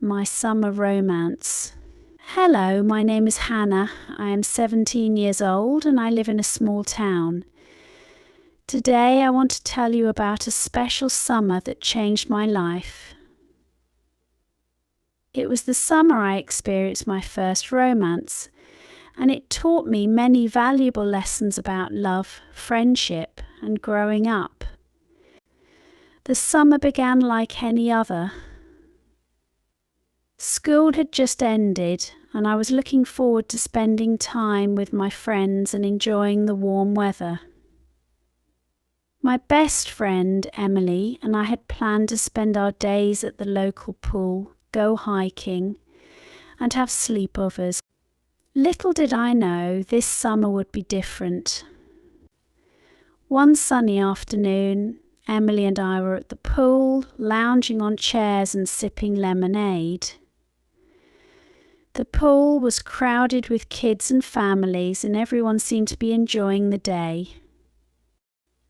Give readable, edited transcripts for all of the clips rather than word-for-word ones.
My summer romance. Hello, my name is Hannah. I am 17 years old and I live in a small town. Today I want to tell you about a special summer that changed my life. It was the summer I experienced my first romance, and it taught me many valuable lessons about love, friendship, and growing up. The summer began like any other. School had just ended, and I was looking forward to spending time with my friends and enjoying the warm weather. My best friend, Emily, and I had planned to spend our days at the local pool, go hiking, and have sleepovers. Little did I know this summer would be different. One sunny afternoon, Emily and I were at the pool, lounging on chairs and sipping lemonade. The pool was crowded with kids and families, and everyone seemed to be enjoying the day.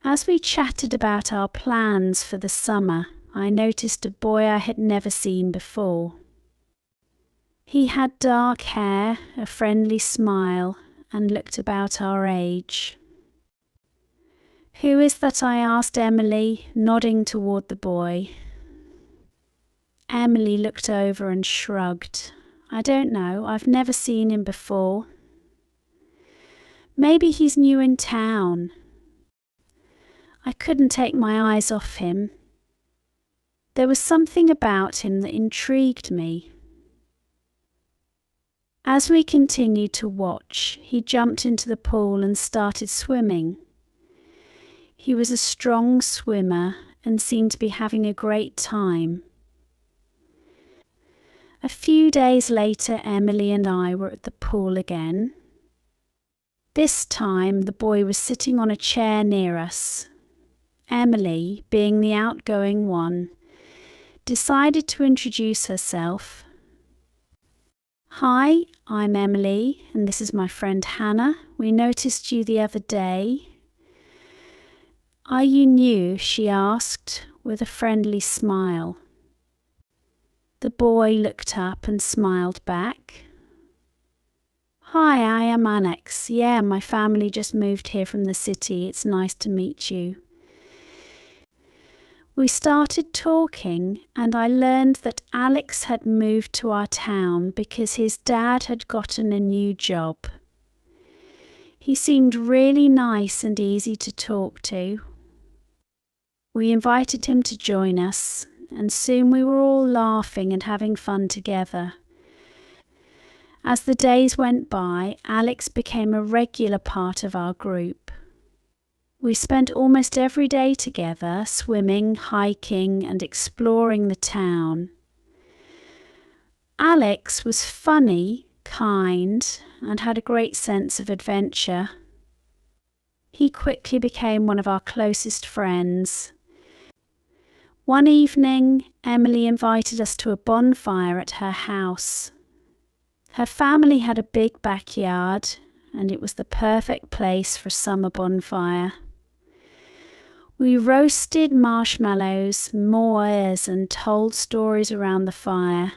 As we chatted about our plans for the summer, I noticed a boy I had never seen before. He had dark hair, a friendly smile, and looked about our age. "Who is that?" I asked Emily, nodding toward the boy. Emily looked over and shrugged. "I don't know, I've never seen him before." "Maybe he's new in town." I couldn't take my eyes off him. There was something about him that intrigued me. As we continued to watch, he jumped into the pool and started swimming. He was a strong swimmer and seemed to be having a great time. A few days later, Emily and I were at the pool again. This time, the boy was sitting on a chair near us. Emily, being the outgoing one, decided to introduce herself. "Hi, I'm Emily, and this is my friend Hannah. We noticed you the other day." "Are you new?" she asked, with a friendly smile. The boy looked up and smiled back. "Hi, I am Annex. Yeah, my family just moved here from the city. It's nice to meet you." We started talking, and I learned that Alex had moved to our town because his dad had gotten a new job. He seemed really nice and easy to talk to. We invited him to join us, and soon we were all laughing and having fun together. As the days went by, Alex became a regular part of our group. We spent almost every day together, swimming, hiking, and exploring the town. Alex was funny, kind, and had a great sense of adventure. He quickly became one of our closest friends. One evening, Emily invited us to a bonfire at her house. Her family had a big backyard, and it was the perfect place for a summer bonfire. We roasted marshmallows, m'oeurs, and told stories around the fire.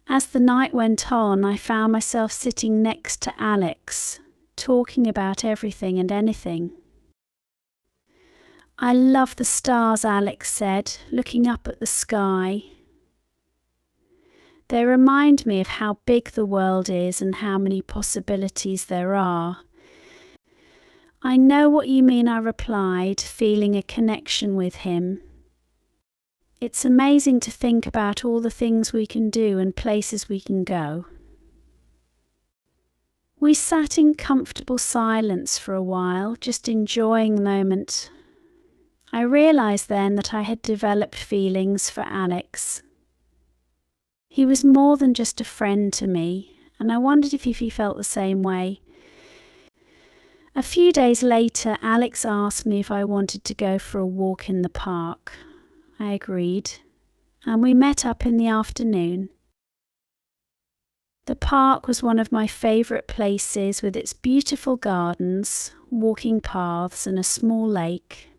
As the night went on, I found myself sitting next to Alex, talking about everything and anything. "I love the stars," Alex said, looking up at the sky. "They remind me of how big the world is and how many possibilities there are." "I know what you mean," I replied, feeling a connection with him. It's amazing to think about all the things we can do and places we can go. We sat in comfortable silence for a while, just enjoying the moment. I realized then that I had developed feelings for Alex. He was more than just a friend to me, and I wondered if he felt the same way. A few days later, Alex asked me if I wanted to go for a walk in the park. I agreed, and we met up in the afternoon. The park was one of my favourite places, with its beautiful gardens, walking paths, and a small lake.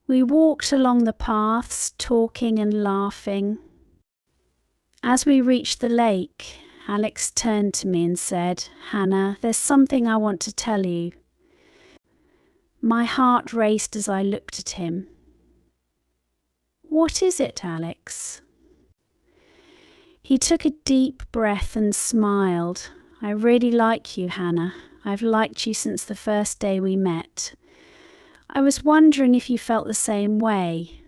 We walked along the paths, talking and laughing. As we reached the lake, Alex turned to me and said, "Hannah, there's something I want to tell you." My heart raced as I looked at him. "What is it, Alex?" He took a deep breath and smiled. "I really like you, Hannah. I've liked you since the first day we met. I was wondering if you felt the same way."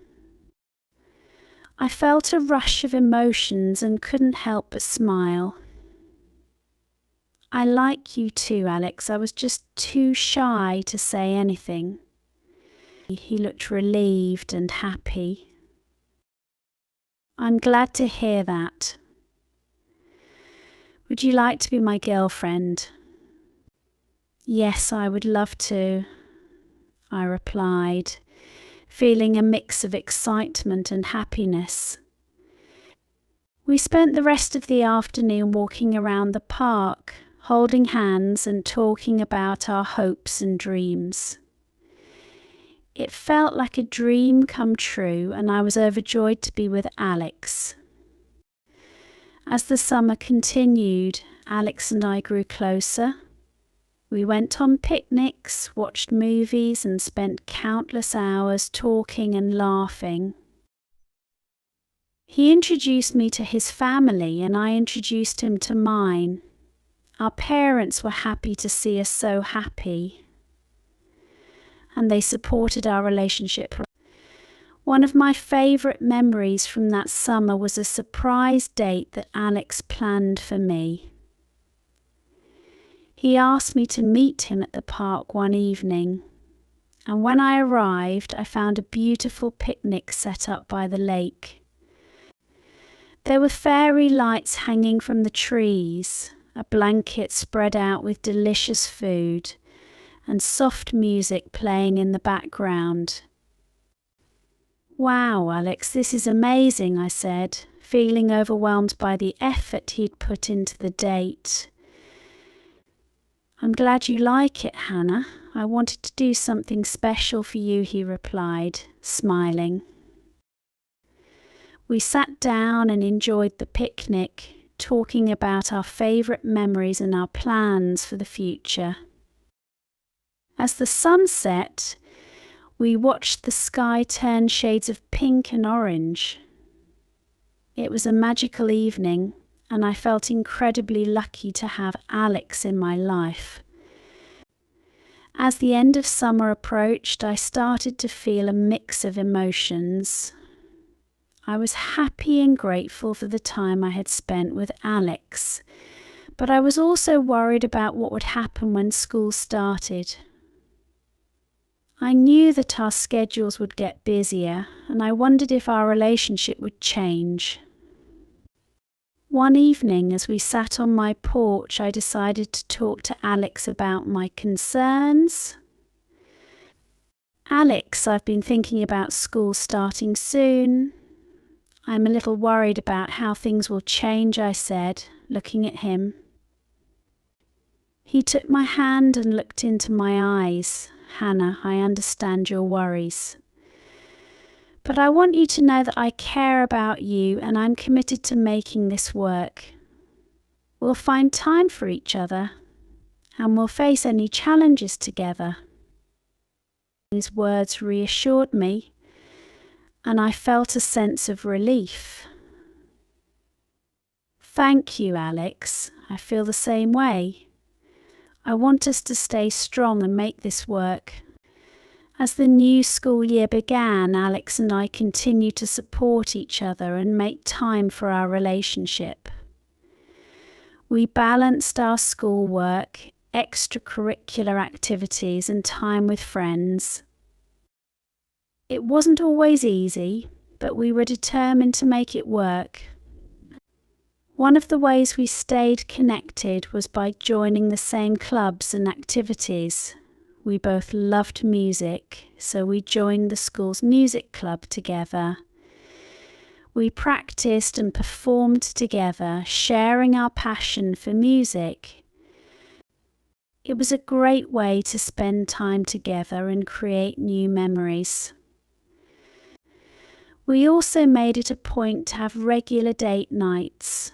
I felt a rush of emotions and couldn't help but smile. "I like you too, Alex. I was just too shy to say anything." He looked relieved and happy. "I'm glad to hear that. Would you like to be my girlfriend?" "Yes, I would love to," I replied, feeling a mix of excitement and happiness. We spent the rest of the afternoon walking around the park, holding hands and talking about our hopes and dreams. It felt like a dream come true, and I was overjoyed to be with Alex. As the summer continued, Alex and I grew closer. We went on picnics, watched movies, and spent countless hours talking and laughing. He introduced me to his family, and I introduced him to mine. Our parents were happy to see us so happy, and they supported our relationship. One of my favourite memories from that summer was a surprise date that Alex planned for me. He asked me to meet him at the park one evening, and when I arrived, I found a beautiful picnic set up by the lake. There were fairy lights hanging from the trees, a blanket spread out with delicious food, and soft music playing in the background. "Wow, Alex, this is amazing," I said, feeling overwhelmed by the effort he'd put into the date. "I'm glad you like it, Hannah. I wanted to do something special for you," he replied, smiling. We sat down and enjoyed the picnic, talking about our favourite memories and our plans for the future. As the sun set, we watched the sky turn shades of pink and orange. It was a magical evening, and I felt incredibly lucky to have Alex in my life. As the end of summer approached, I started to feel a mix of emotions. I was happy and grateful for the time I had spent with Alex, but I was also worried about what would happen when school started. I knew that our schedules would get busier, and I wondered if our relationship would change. One evening, as we sat on my porch, I decided to talk to Alex about my concerns. "Alex, I've been thinking about school starting soon. I'm a little worried about how things will change," I said, looking at him. He took my hand and looked into my eyes. "Hannah, I understand your worries. But I want you to know that I care about you, and I'm committed to making this work. We'll find time for each other, and we'll face any challenges together." His words reassured me, and I felt a sense of relief. "Thank you, Alex. I feel the same way. I want us to stay strong and make this work." As the new school year began, Alex and I continued to support each other and make time for our relationship. We balanced our schoolwork, extracurricular activities, and time with friends. It wasn't always easy, but we were determined to make it work. One of the ways we stayed connected was by joining the same clubs and activities. We both loved music, so we joined the school's music club together. We practiced and performed together, sharing our passion for music. It was a great way to spend time together and create new memories. We also made it a point to have regular date nights.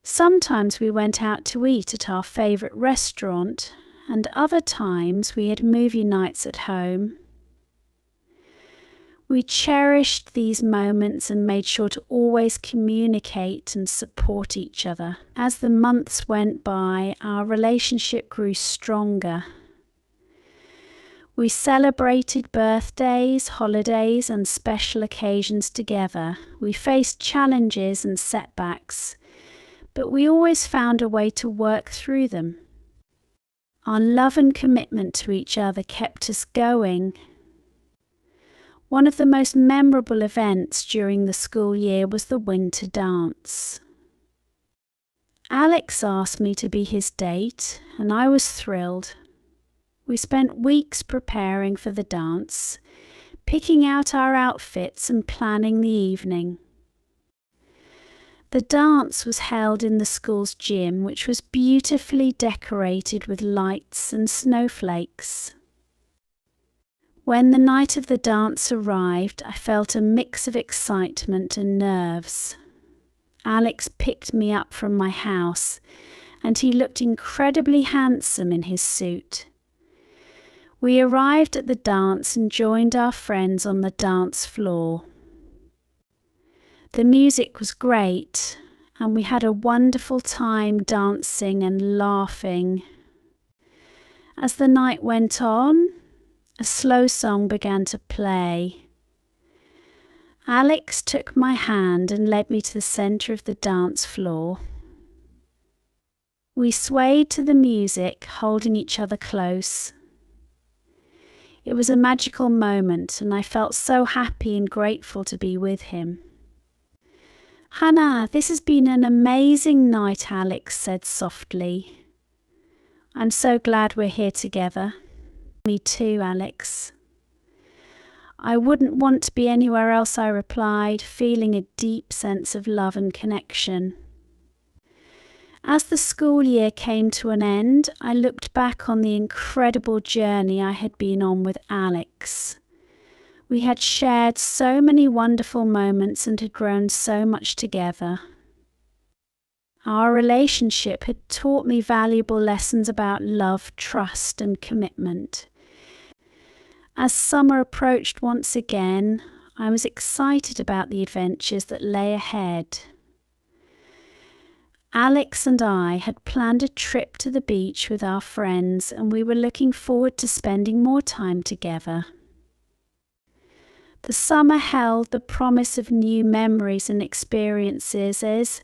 Sometimes we went out to eat at our favourite restaurant, and other times we had movie nights at home. We cherished these moments and made sure to always communicate and support each other. As the months went by, our relationship grew stronger. We celebrated birthdays, holidays, and special occasions together. We faced challenges and setbacks, but we always found a way to work through them. Our love and commitment to each other kept us going. One of the most memorable events during the school year was the winter dance. Alex asked me to be his date, and I was thrilled. We spent weeks preparing for the dance, picking out our outfits and planning the evening. The dance was held in the school's gym, which was beautifully decorated with lights and snowflakes. When the night of the dance arrived, I felt a mix of excitement and nerves. Alex picked me up from my house, and he looked incredibly handsome in his suit. We arrived at the dance and joined our friends on the dance floor. The music was great, and we had a wonderful time dancing and laughing. As the night went on, a slow song began to play. Alex took my hand and led me to the centre of the dance floor. We swayed to the music, holding each other close. It was a magical moment, and I felt so happy and grateful to be with him. "Hannah, this has been an amazing night," Alex said softly. "I'm so glad we're here together." "Me too, Alex." "I wouldn't want to be anywhere else," I replied, feeling a deep sense of love and connection. As the school year came to an end, I looked back on the incredible journey I had been on with Alex. We had shared so many wonderful moments and had grown so much together. Our relationship had taught me valuable lessons about love, trust, and commitment. As summer approached once again, I was excited about the adventures that lay ahead. Alex and I had planned a trip to the beach with our friends, and we were looking forward to spending more time together. The summer held the promise of new memories and experiences,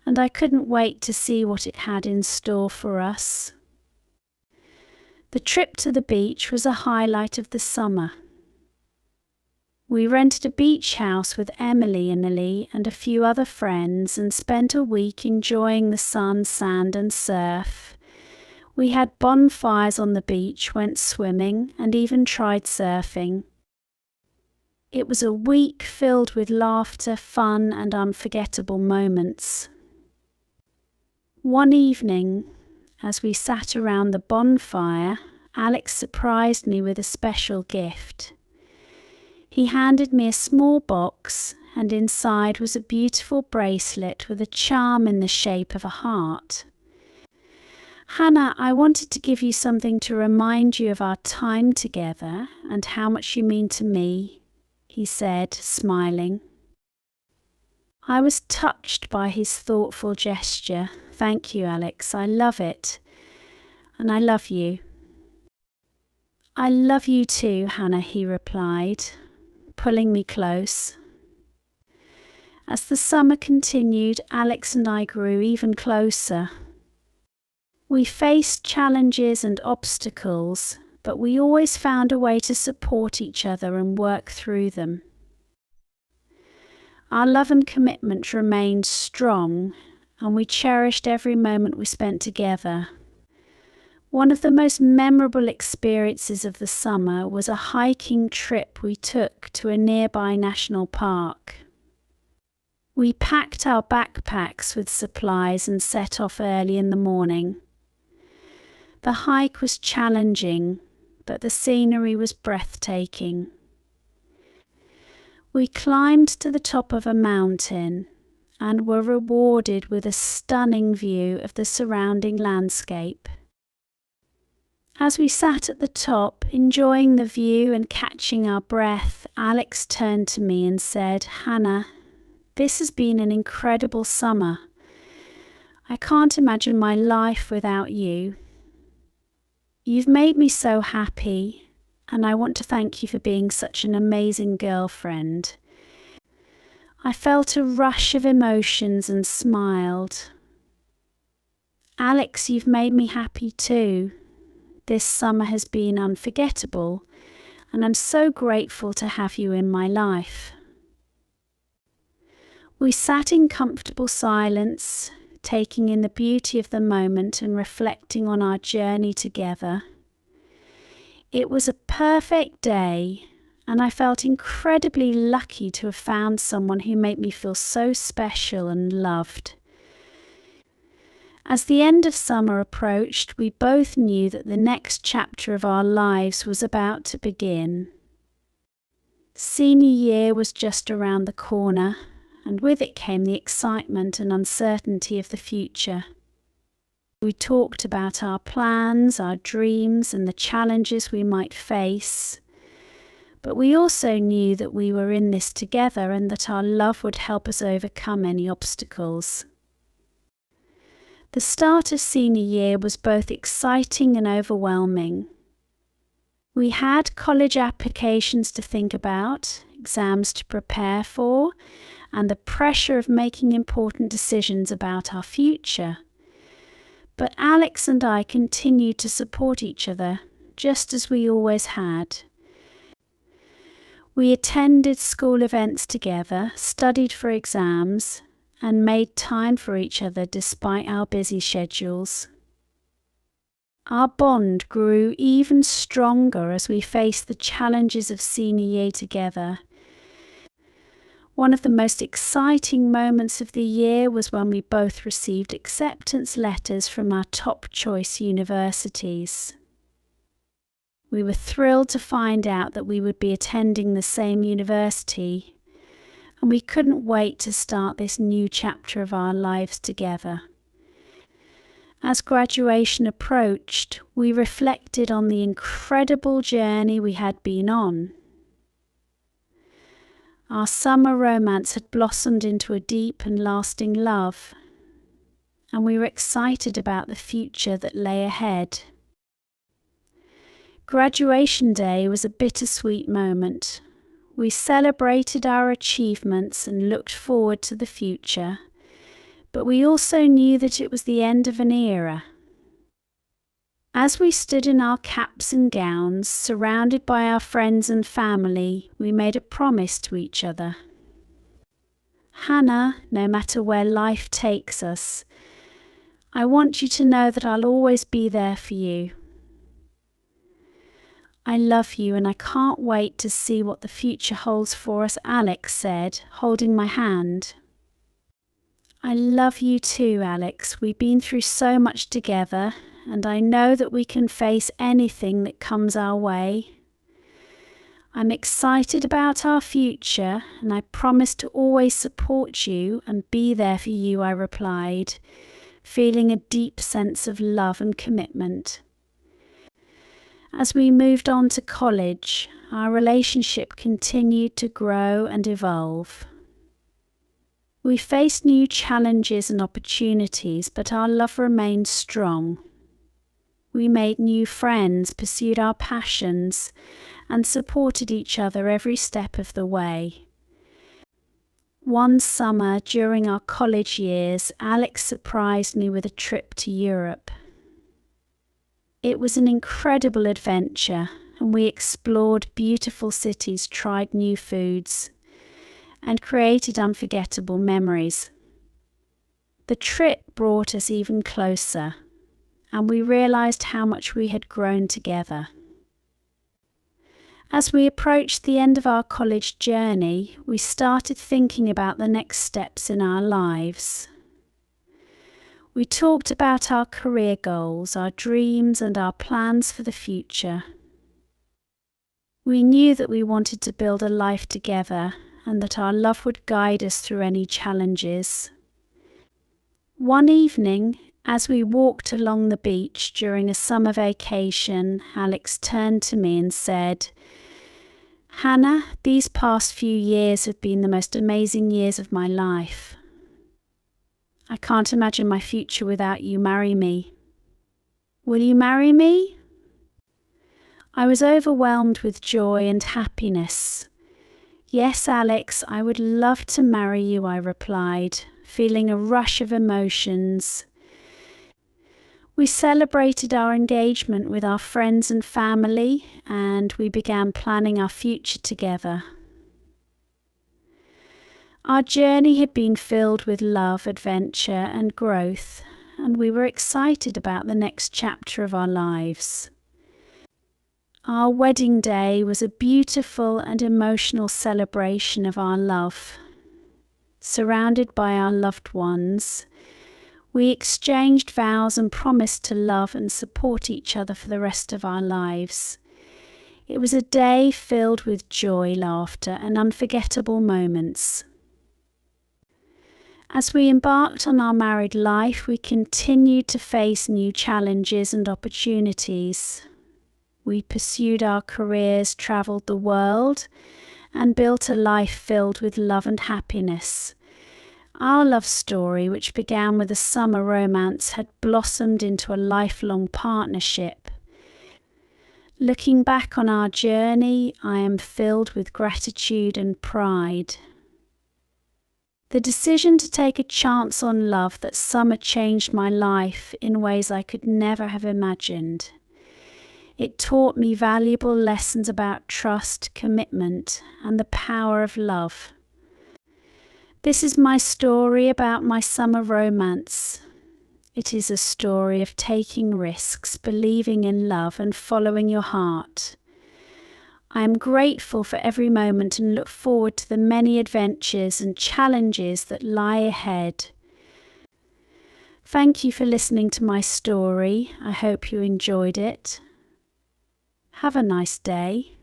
and I couldn't wait to see what it had in store for us. The trip to the beach was a highlight of the summer. We rented a beach house with Emily and Lily and a few other friends and spent a week enjoying the sun, sand and surf. We had bonfires on the beach, went swimming and even tried surfing. It was a week filled with laughter, fun and unforgettable moments. One evening, as we sat around the bonfire, Alex surprised me with a special gift. He handed me a small box, and inside was a beautiful bracelet with a charm in the shape of a heart. "Hannah, I wanted to give you something to remind you of our time together and how much you mean to me," he said, smiling. I was touched by his thoughtful gesture. "Thank you, Alex. I love it. And I love you." "I love you too, Hannah," he replied, pulling me close. As the summer continued, Alex and I grew even closer. We faced challenges and obstacles, but we always found a way to support each other and work through them. Our love and commitment remained strong, and we cherished every moment we spent together. One of the most memorable experiences of the summer was a hiking trip we took to a nearby national park. We packed our backpacks with supplies and set off early in the morning. The hike was challenging, but the scenery was breathtaking. We climbed to the top of a mountain and were rewarded with a stunning view of the surrounding landscape. As we sat at the top, enjoying the view and catching our breath, Alex turned to me and said, "Hannah, this has been an incredible summer. I can't imagine my life without you. You've made me so happy, and I want to thank you for being such an amazing girlfriend." I felt a rush of emotions and smiled. "Alex, you've made me happy too. This summer has been unforgettable, and I'm so grateful to have you in my life." We sat in comfortable silence, taking in the beauty of the moment and reflecting on our journey together. It was a perfect day, and I felt incredibly lucky to have found someone who made me feel so special and loved. As the end of summer approached, we both knew that the next chapter of our lives was about to begin. Senior year was just around the corner, and with it came the excitement and uncertainty of the future. We talked about our plans, our dreams, and the challenges we might face. But we also knew that we were in this together and that our love would help us overcome any obstacles. The start of senior year was both exciting and overwhelming. We had college applications to think about, exams to prepare for, and the pressure of making important decisions about our future. But Alex and I continued to support each other, just as we always had. We attended school events together, studied for exams, and made time for each other despite our busy schedules. Our bond grew even stronger as we faced the challenges of senior year together. One of the most exciting moments of the year was when we both received acceptance letters from our top choice universities. We were thrilled to find out that we would be attending the same university, and we couldn't wait to start this new chapter of our lives together. As graduation approached, we reflected on the incredible journey we had been on. Our summer romance had blossomed into a deep and lasting love, and we were excited about the future that lay ahead. Graduation day was a bittersweet moment. We celebrated our achievements and looked forward to the future, but we also knew that it was the end of an era. As we stood in our caps and gowns, surrounded by our friends and family, we made a promise to each other. "Hannah, no matter where life takes us, I want you to know that I'll always be there for you. I love you and I can't wait to see what the future holds for us," Alex said, holding my hand. "I love you too, Alex. We've been through so much together, and I know that we can face anything that comes our way. I'm excited about our future, and I promise to always support you and be there for you," I replied, feeling a deep sense of love and commitment. As we moved on to college, our relationship continued to grow and evolve. We faced new challenges and opportunities, but our love remained strong. We made new friends, pursued our passions, and supported each other every step of the way. One summer during our college years, Alex surprised me with a trip to Europe. It was an incredible adventure, and we explored beautiful cities, tried new foods, and created unforgettable memories. The trip brought us even closer, and we realized how much we had grown together. As we approached the end of our college journey, we started thinking about the next steps in our lives. We talked about our career goals, our dreams, and our plans for the future. We knew that we wanted to build a life together, and that our love would guide us through any challenges. One evening, as we walked along the beach during a summer vacation, Alex turned to me and said, "Hannah, these past few years have been the most amazing years of my life. I can't imagine my future without you. Marry me. Will you marry me?" I was overwhelmed with joy and happiness. "Yes, Alex, I would love to marry you," I replied, feeling a rush of emotions. We celebrated our engagement with our friends and family, and we began planning our future together. Our journey had been filled with love, adventure, and growth, and we were excited about the next chapter of our lives. Our wedding day was a beautiful and emotional celebration of our love. Surrounded by our loved ones, we exchanged vows and promised to love and support each other for the rest of our lives. It was a day filled with joy, laughter, and unforgettable moments. As we embarked on our married life, we continued to face new challenges and opportunities. We pursued our careers, travelled the world, and built a life filled with love and happiness. Our love story, which began with a summer romance, had blossomed into a lifelong partnership. Looking back on our journey, I am filled with gratitude and pride. The decision to take a chance on love that summer changed my life in ways I could never have imagined. It taught me valuable lessons about trust, commitment, and the power of love. This is my story about my summer romance. It is a story of taking risks, believing in love, and following your heart. I am grateful for every moment and look forward to the many adventures and challenges that lie ahead. Thank you for listening to my story. I hope you enjoyed it. Have a nice day.